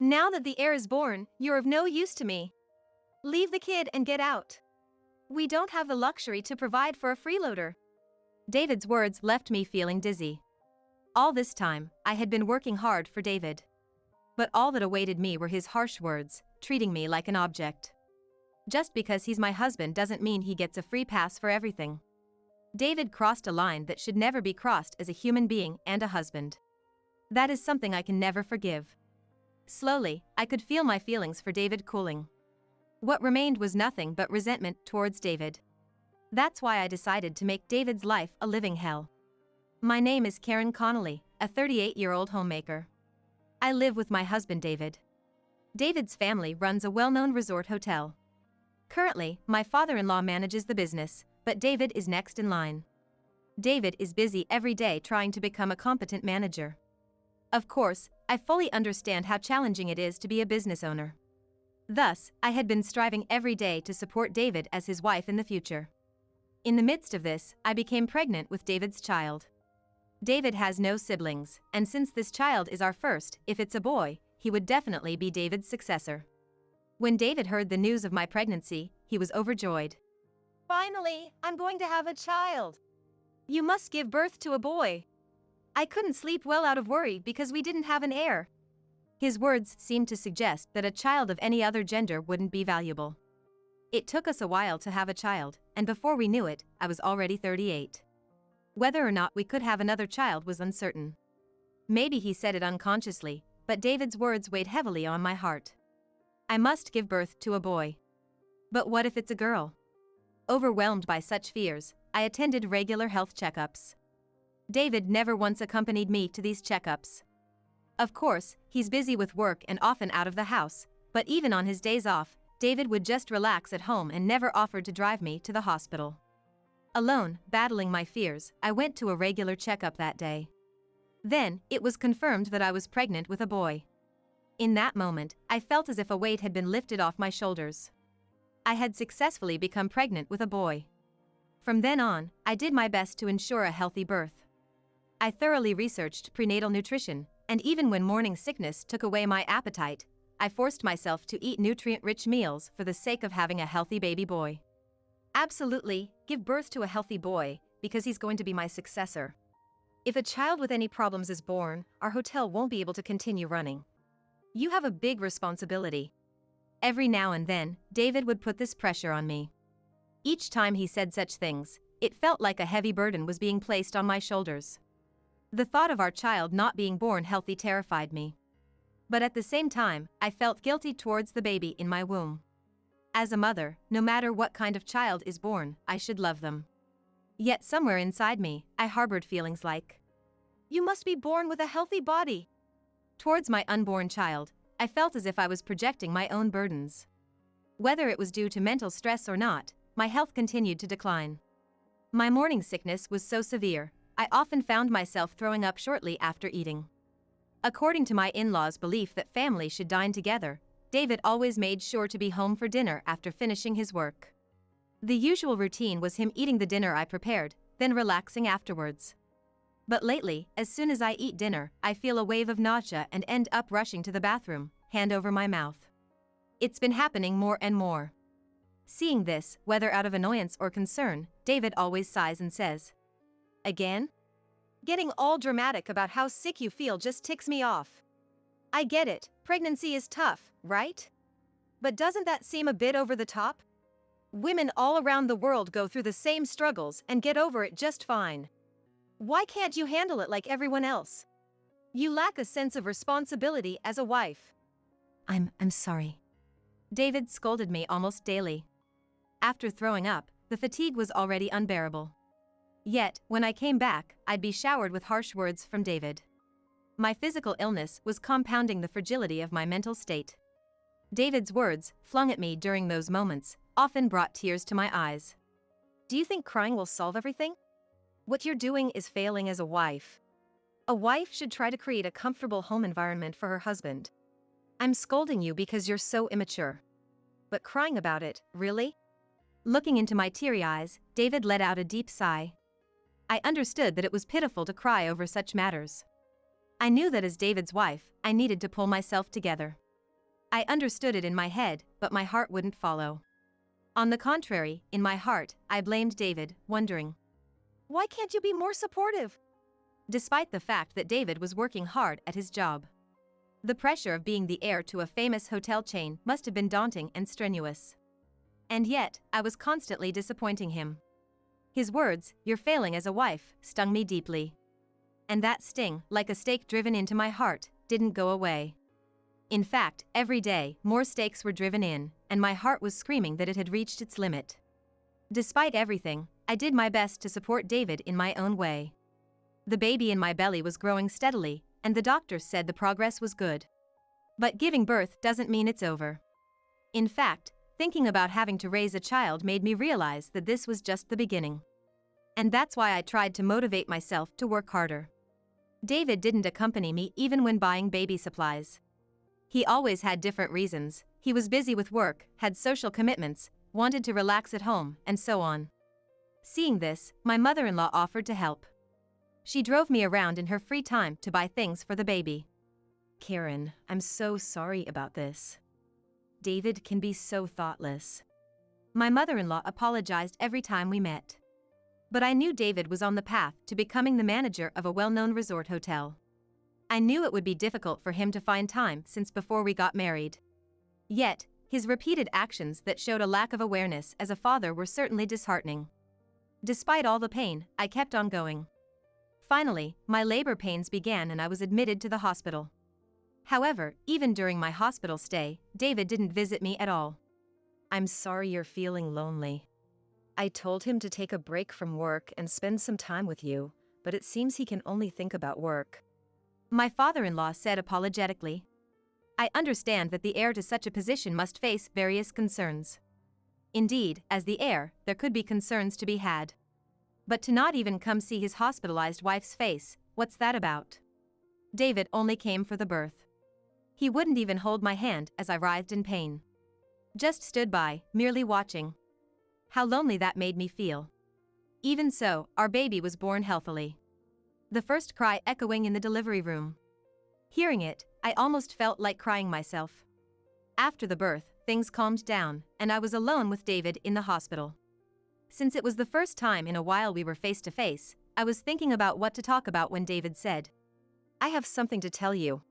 Now that the heir is born, you're of no use to me. Leave the kid and get out. We don't have the luxury to provide for a freeloader. David's words left me feeling dizzy. All this time, I had been working hard for David. But all that awaited me were his harsh words, treating me like an object. Just because he's my husband doesn't mean he gets a free pass for everything. David crossed a line that should never be crossed as a human being and a husband. That is something I can never forgive. Slowly, I could feel my feelings for David cooling. What remained was nothing but resentment towards David. That's why I decided to make David's life a living hell. My name is Karen Connolly, a 38-year-old homemaker. I live with my husband David. David's family runs a well-known resort hotel. Currently, my father-in-law manages the business, but David is next in line. David is busy every day trying to become a competent manager. Of course, I fully understand how challenging it is to be a business owner. Thus, I had been striving every day to support David as his wife in the future. In the midst of this, I became pregnant with David's child. David has no siblings, and since this child is our first, if it's a boy, he would definitely be David's successor. When David heard the news of my pregnancy, he was overjoyed. Finally, I'm going to have a child. You must give birth to a boy. I couldn't sleep well out of worry because we didn't have an heir. His words seemed to suggest that a child of any other gender wouldn't be valuable. It took us a while to have a child, and before we knew it, I was already 38. Whether or not we could have another child was uncertain. Maybe he said it unconsciously, but David's words weighed heavily on my heart. I must give birth to a boy. But what if it's a girl? Overwhelmed by such fears, I attended regular health checkups. David never once accompanied me to these checkups. Of course, he's busy with work and often out of the house, but even on his days off, David would just relax at home and never offered to drive me to the hospital. Alone, battling my fears, I went to a regular checkup that day. Then, it was confirmed that I was pregnant with a boy. In that moment, I felt as if a weight had been lifted off my shoulders. I had successfully become pregnant with a boy. From then on, I did my best to ensure a healthy birth. I thoroughly researched prenatal nutrition, and even when morning sickness took away my appetite, I forced myself to eat nutrient-rich meals for the sake of having a healthy baby boy. Absolutely, give birth to a healthy boy, because he's going to be my successor. If a child with any problems is born, our hotel won't be able to continue running. You have a big responsibility. Every now and then, David would put this pressure on me. Each time he said such things, it felt like a heavy burden was being placed on my shoulders. The thought of our child not being born healthy terrified me. But at the same time, I felt guilty towards the baby in my womb. As a mother, no matter what kind of child is born, I should love them. Yet somewhere inside me, I harbored feelings like, you must be born with a healthy body. Towards my unborn child, I felt as if I was projecting my own burdens. Whether it was due to mental stress or not, my health continued to decline. My morning sickness was so severe, I often found myself throwing up shortly after eating. According to my in-laws' belief that families should dine together, David always made sure to be home for dinner after finishing his work. The usual routine was him eating the dinner I prepared, then relaxing afterwards. But lately, as soon as I eat dinner, I feel a wave of nausea and end up rushing to the bathroom, hand over my mouth. It's been happening more and more. Seeing this, whether out of annoyance or concern, David always sighs and says, again? Getting all dramatic about how sick you feel just ticks me off. I get it, pregnancy is tough, right? But doesn't that seem a bit over the top? Women all around the world go through the same struggles and get over it just fine. Why can't you handle it like everyone else? You lack a sense of responsibility as a wife. I'm sorry. David scolded me almost daily. After throwing up, the fatigue was already unbearable. Yet, when I came back, I'd be showered with harsh words from David. My physical illness was compounding the fragility of my mental state. David's words, flung at me during those moments, often brought tears to my eyes. Do you think crying will solve everything? What you're doing is failing as a wife. A wife should try to create a comfortable home environment for her husband. I'm scolding you because you're so immature. But crying about it, really? Looking into my teary eyes, David let out a deep sigh. I understood that it was pitiful to cry over such matters. I knew that as David's wife, I needed to pull myself together. I understood it in my head, but my heart wouldn't follow. On the contrary, in my heart, I blamed David, wondering, why can't you be more supportive? Despite the fact that David was working hard at his job. The pressure of being the heir to a famous hotel chain must have been daunting and strenuous. And yet, I was constantly disappointing him. His words, "You're failing as a wife," stung me deeply. And that sting, like a stake driven into my heart, didn't go away. In fact, every day, more stakes were driven in, and my heart was screaming that it had reached its limit. Despite everything, I did my best to support David in my own way. The baby in my belly was growing steadily, and the doctors said the progress was good. But giving birth doesn't mean it's over. In fact, thinking about having to raise a child made me realize that this was just the beginning. And that's why I tried to motivate myself to work harder. David didn't accompany me even when buying baby supplies. He always had different reasons. He was busy with work, had social commitments, wanted to relax at home, and so on. Seeing this, my mother-in-law offered to help. She drove me around in her free time to buy things for the baby. "Karen, I'm so sorry about this. David can be so thoughtless." My mother-in-law apologized every time we met. But I knew David was on the path to becoming the manager of a well-known resort hotel. I knew it would be difficult for him to find time since before we got married. Yet, his repeated actions that showed a lack of awareness as a father were certainly disheartening. Despite all the pain, I kept on going. Finally, my labor pains began and I was admitted to the hospital. However, even during my hospital stay, David didn't visit me at all. "I'm sorry you're feeling lonely. I told him to take a break from work and spend some time with you, but it seems he can only think about work," my father-in-law said apologetically. I understand that the heir to such a position must face various concerns. Indeed, as the heir, there could be concerns to be had. But to not even come see his hospitalized wife's face, what's that about? David only came for the birth. He wouldn't even hold my hand as I writhed in pain. Just stood by, merely watching. How lonely that made me feel. Even so, our baby was born healthily. The first cry echoing in the delivery room. Hearing it, I almost felt like crying myself. After the birth, things calmed down, and I was alone with David in the hospital. Since it was the first time in a while we were face to face, I was thinking about what to talk about when David said, "I have something to tell you."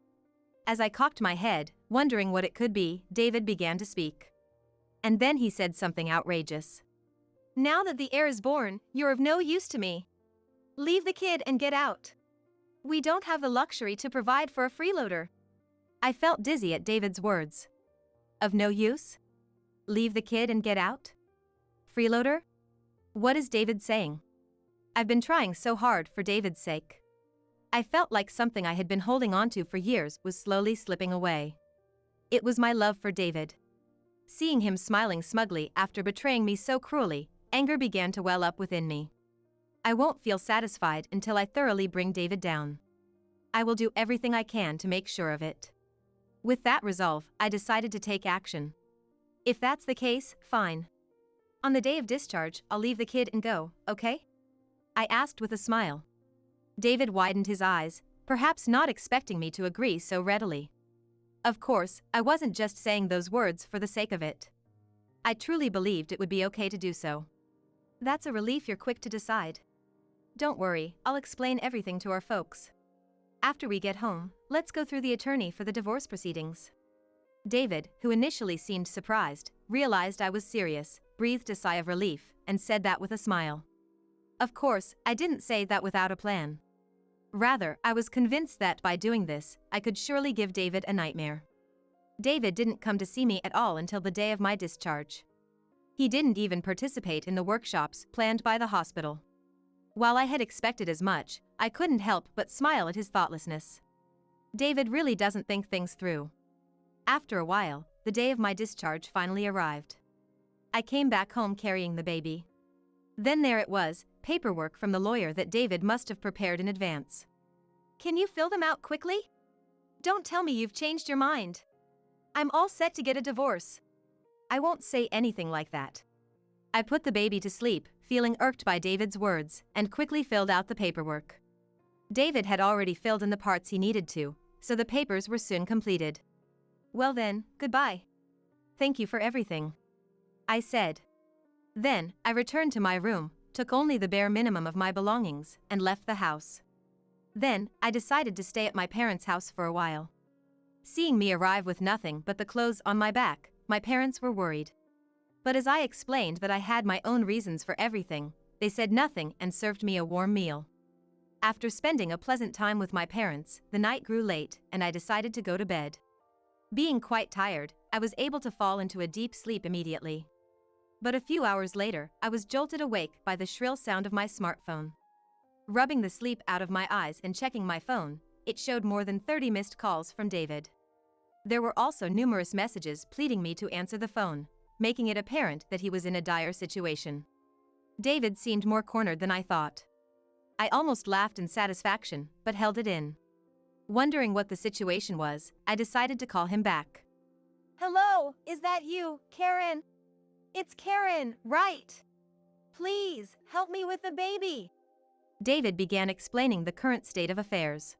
As I cocked my head, wondering what it could be, David began to speak. And then he said something outrageous. "Now that the heir is born, you're of no use to me. Leave the kid and get out. We don't have the luxury to provide for a freeloader." I felt dizzy at David's words. Of no use? Leave the kid and get out? Freeloader? What is David saying? I've been trying so hard for David's sake. I felt like something I had been holding onto for years was slowly slipping away. It was my love for David. Seeing him smiling smugly after betraying me so cruelly, anger began to well up within me. I won't feel satisfied until I thoroughly bring David down. I will do everything I can to make sure of it. With that resolve, I decided to take action. If that's the case, fine. On the day of discharge, I'll leave the kid and go, okay? I asked with a smile. David widened his eyes, perhaps not expecting me to agree so readily. Of course, I wasn't just saying those words for the sake of it. I truly believed it would be okay to do so. That's a relief you're quick to decide. Don't worry, I'll explain everything to our folks. After we get home, let's go through the attorney for the divorce proceedings. David, who initially seemed surprised, realized I was serious, breathed a sigh of relief, and said that with a smile. Of course, I didn't say that without a plan. Rather, I was convinced that by doing this, I could surely give David a nightmare. David didn't come to see me at all until the day of my discharge. He didn't even participate in the workshops planned by the hospital. While I had expected as much, I couldn't help but smile at his thoughtlessness. David really doesn't think things through. After a while, the day of my discharge finally arrived. I came back home carrying the baby. Then there it was, paperwork from the lawyer that David must have prepared in advance. Can you fill them out quickly? Don't tell me you've changed your mind. I'm all set to get a divorce. I won't say anything like that. I put the baby to sleep, feeling irked by David's words, and quickly filled out the paperwork. David had already filled in the parts he needed to, so the papers were soon completed. Well then, goodbye. Thank you for everything, I said. Then, I returned to my room, took only the bare minimum of my belongings, and left the house. Then, I decided to stay at my parents' house for a while. Seeing me arrive with nothing but the clothes on my back, my parents were worried. But as I explained that I had my own reasons for everything, they said nothing and served me a warm meal. After spending a pleasant time with my parents, the night grew late and I decided to go to bed. Being quite tired, I was able to fall into a deep sleep immediately. But a few hours later, I was jolted awake by the shrill sound of my smartphone. Rubbing the sleep out of my eyes and checking my phone, it showed more than 30 missed calls from David. There were also numerous messages pleading me to answer the phone, making it apparent that he was in a dire situation. David seemed more cornered than I thought. I almost laughed in satisfaction, but held it in. Wondering what the situation was, I decided to call him back. Hello, is that you, Karen? It's Karen, right? Please, help me with the baby. David began explaining the current state of affairs.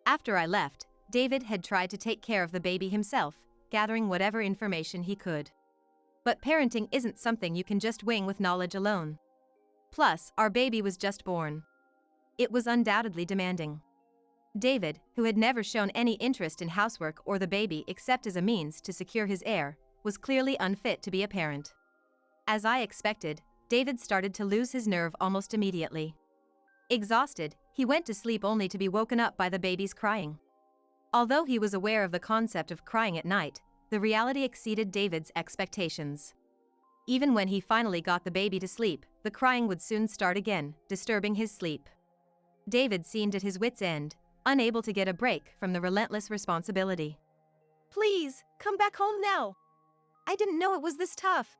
After I left, David had tried to take care of the baby himself, gathering whatever information he could. But parenting isn't something you can just wing with knowledge alone. Plus, our baby was just born. It was undoubtedly demanding. David, who had never shown any interest in housework or the baby except as a means to secure his heir, was clearly unfit to be a parent. As I expected, David started to lose his nerve almost immediately. Exhausted, he went to sleep only to be woken up by the baby's crying. Although he was aware of the concept of crying at night, the reality exceeded David's expectations. Even when he finally got the baby to sleep, the crying would soon start again, disturbing his sleep. David seemed at his wits' end, unable to get a break from the relentless responsibility. Please, come back home now. I didn't know it was this tough.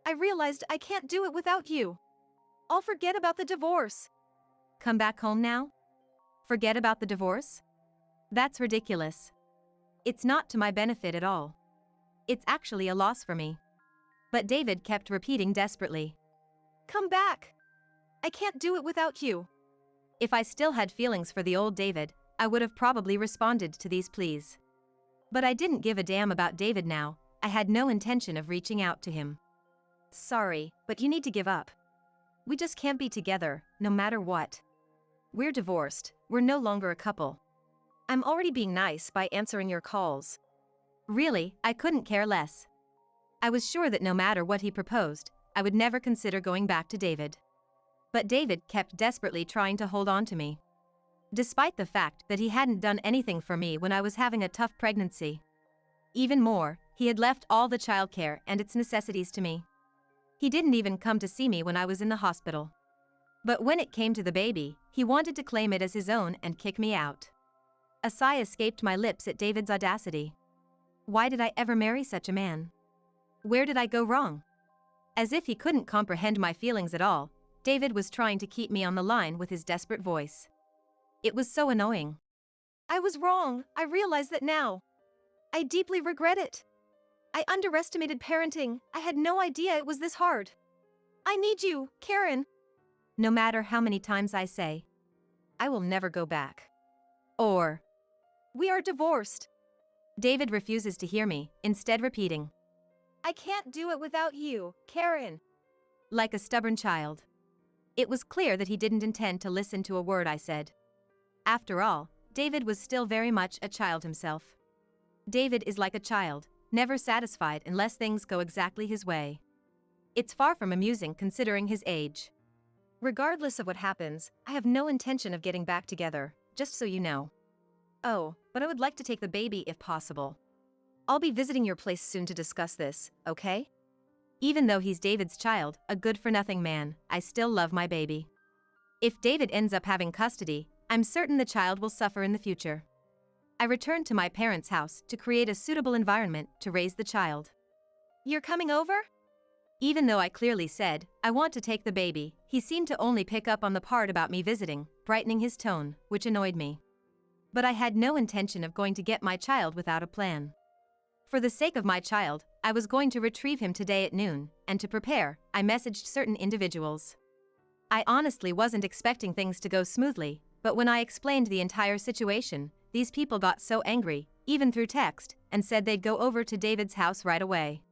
I realized I can't do it without you. I'll forget about the divorce. Come back home now? Forget about the divorce? That's ridiculous. It's not to my benefit at all. It's actually a loss for me. But David kept repeating desperately. Come back. I can't do it without you. If I still had feelings for the old David, I would have probably responded to these pleas. But I didn't give a damn about David now. I had no intention of reaching out to him. Sorry, but you need to give up. We just can't be together, no matter what. We're divorced, we're no longer a couple. I'm already being nice by answering your calls. Really, I couldn't care less. I was sure that no matter what he proposed, I would never consider going back to David. But David kept desperately trying to hold on to me. Despite the fact that he hadn't done anything for me when I was having a tough pregnancy. Even more, he had left all the childcare and its necessities to me. He didn't even come to see me when I was in the hospital. But when it came to the baby, he wanted to claim it as his own and kick me out. A sigh escaped my lips at David's audacity. Why did I ever marry such a man? Where did I go wrong? As if he couldn't comprehend my feelings at all, David was trying to keep me on the line with his desperate voice. It was so annoying. I was wrong, I realize that now. I deeply regret it. I underestimated parenting, I had no idea it was this hard. I need you, Karen. No matter how many times I say, I will never go back. Or, we are divorced. David refuses to hear me, instead repeating, I can't do it without you, Karen. Like a stubborn child. It was clear that he didn't intend to listen to a word I said. After all, David was still very much a child himself. David is like a child, never satisfied unless things go exactly his way. It's far from amusing considering his age. Regardless of what happens, I have no intention of getting back together, just so you know. Oh, but I would like to take the baby if possible. I'll be visiting your place soon to discuss this, okay? Even though he's David's child, a good-for-nothing man, I still love my baby. If David ends up having custody, I'm certain the child will suffer in the future. I returned to my parents' house to create a suitable environment to raise the child. You're coming over? Even though I clearly said, I want to take the baby, he seemed to only pick up on the part about me visiting, brightening his tone, which annoyed me. But I had no intention of going to get my child without a plan. For the sake of my child, I was going to retrieve him today at noon, and to prepare, I messaged certain individuals. I honestly wasn't expecting things to go smoothly, but when I explained the entire situation, these people got so angry, even through text, and said they'd go over to David's house right away.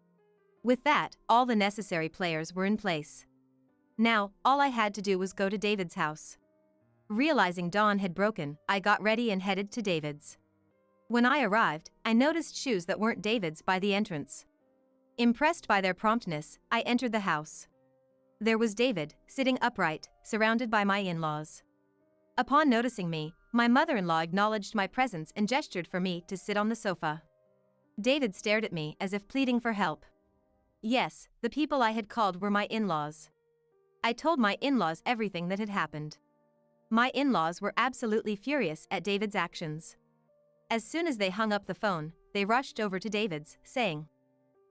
With that, all the necessary players were in place. Now, all I had to do was go to David's house. Realizing dawn had broken, I got ready and headed to David's. When I arrived, I noticed shoes that weren't David's by the entrance. Impressed by their promptness, I entered the house. There was David, sitting upright, surrounded by my in-laws. Upon noticing me, my mother-in-law acknowledged my presence and gestured for me to sit on the sofa. David stared at me as if pleading for help. Yes, the people I had called were my in-laws. I told my in-laws everything that had happened. My in-laws were absolutely furious at David's actions. As soon as they hung up the phone, they rushed over to David's, saying,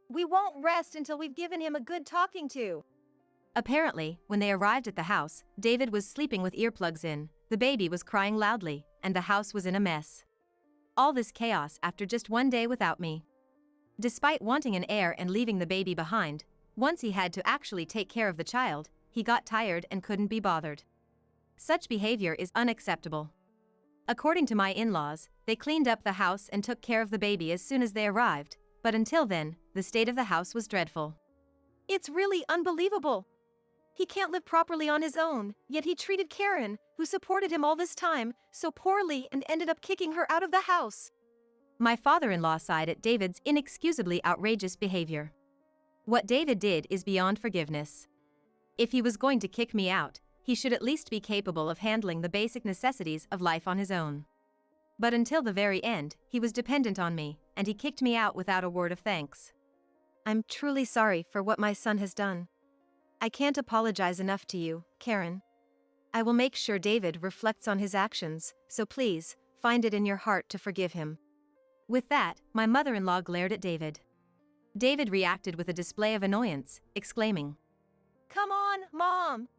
"We won't rest until we've given him a good talking to." Apparently, when they arrived at the house, David was sleeping with earplugs in, the baby was crying loudly, and the house was in a mess. All this chaos after just one day without me. Despite wanting an heir and leaving the baby behind, once he had to actually take care of the child, he got tired and couldn't be bothered. Such behavior is unacceptable. According to my in-laws, they cleaned up the house and took care of the baby as soon as they arrived, but until then, the state of the house was dreadful. It's really unbelievable. He can't live properly on his own, yet he treated Karen, who supported him all this time, so poorly and ended up kicking her out of the house. My father-in-law sighed at David's inexcusably outrageous behavior. What David did is beyond forgiveness. If he was going to kick me out, he should at least be capable of handling the basic necessities of life on his own. But until the very end, he was dependent on me, and he kicked me out without a word of thanks. I'm truly sorry for what my son has done. I can't apologize enough to you, Karen. I will make sure David reflects on his actions, so please, find it in your heart to forgive him. With that, my mother-in-law glared at David. David reacted with a display of annoyance, exclaiming, "Come on, Mom!"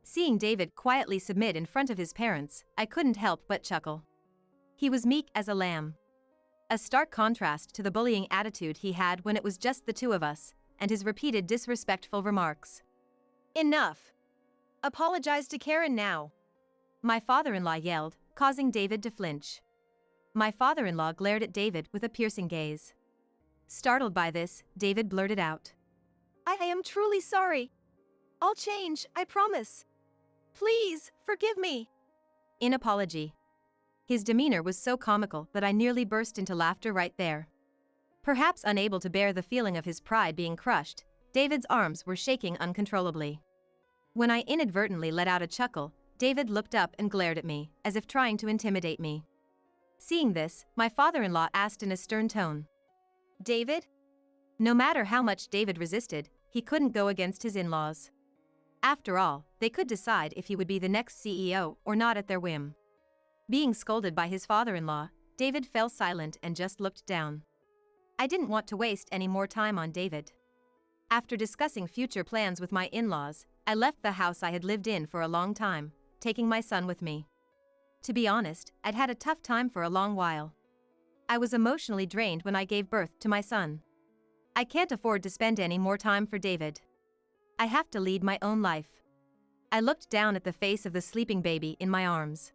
Seeing David quietly submit in front of his parents, I couldn't help but chuckle. He was meek as a lamb. A stark contrast to the bullying attitude he had when it was just the two of us, and his repeated disrespectful remarks. Enough! Apologize to Karen now. My father-in-law yelled, causing David to flinch. My father-in-law glared at David with a piercing gaze. Startled by this, David blurted out, I am truly sorry. I'll change, I promise. Please, forgive me." In apology. His demeanor was so comical that I nearly burst into laughter right there. Perhaps unable to bear the feeling of his pride being crushed, David's arms were shaking uncontrollably. When I inadvertently let out a chuckle, David looked up and glared at me, as if trying to intimidate me. Seeing this, my father-in-law asked in a stern tone, "David?" No matter how much David resisted, he couldn't go against his in-laws. After all, they could decide if he would be the next CEO or not at their whim. Being scolded by his father-in-law, David fell silent and just looked down. I didn't want to waste any more time on David. After discussing future plans with my in-laws, I left the house I had lived in for a long time, taking my son with me. To be honest, I'd had a tough time for a long while. I was emotionally drained when I gave birth to my son. I can't afford to spend any more time for David. I have to lead my own life. I looked down at the face of the sleeping baby in my arms.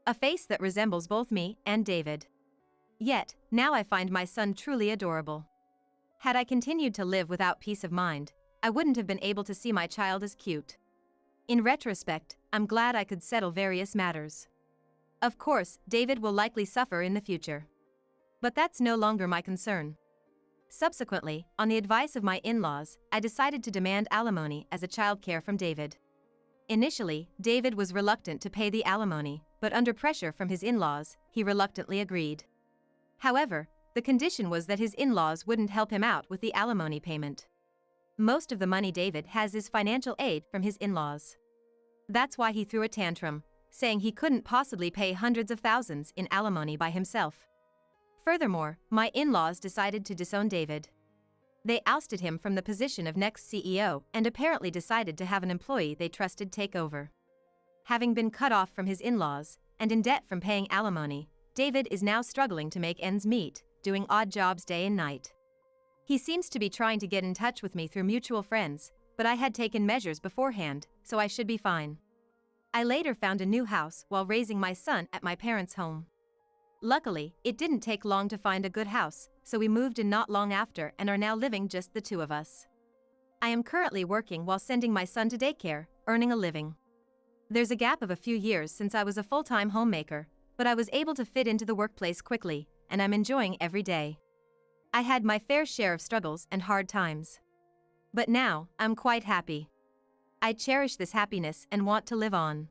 A face that resembles both me and David. Yet, now I find my son truly adorable. Had I continued to live without peace of mind, I wouldn't have been able to see my child as cute. In retrospect, I'm glad I could settle various matters. Of course, David will likely suffer in the future. But that's no longer my concern. Subsequently, on the advice of my in-laws, I decided to demand alimony as a childcare from David. Initially, David was reluctant to pay the alimony, but under pressure from his in-laws, he reluctantly agreed. However, the condition was that his in-laws wouldn't help him out with the alimony payment. Most of the money David has is financial aid from his in-laws. That's why he threw a tantrum, saying he couldn't possibly pay hundreds of thousands in alimony by himself. Furthermore, my in-laws decided to disown David. They ousted him from the position of next CEO and apparently decided to have an employee they trusted take over. Having been cut off from his in-laws, and in debt from paying alimony, David is now struggling to make ends meet, doing odd jobs day and night. He seems to be trying to get in touch with me through mutual friends, but I had taken measures beforehand, so I should be fine. I later found a new house while raising my son at my parents' home. Luckily, it didn't take long to find a good house, so we moved in not long after and are now living just the two of us. I am currently working while sending my son to daycare, earning a living. There's a gap of a few years since I was a full-time homemaker, but I was able to fit into the workplace quickly, and I'm enjoying every day. I had my fair share of struggles and hard times. But now, I'm quite happy. I cherish this happiness and want to live on.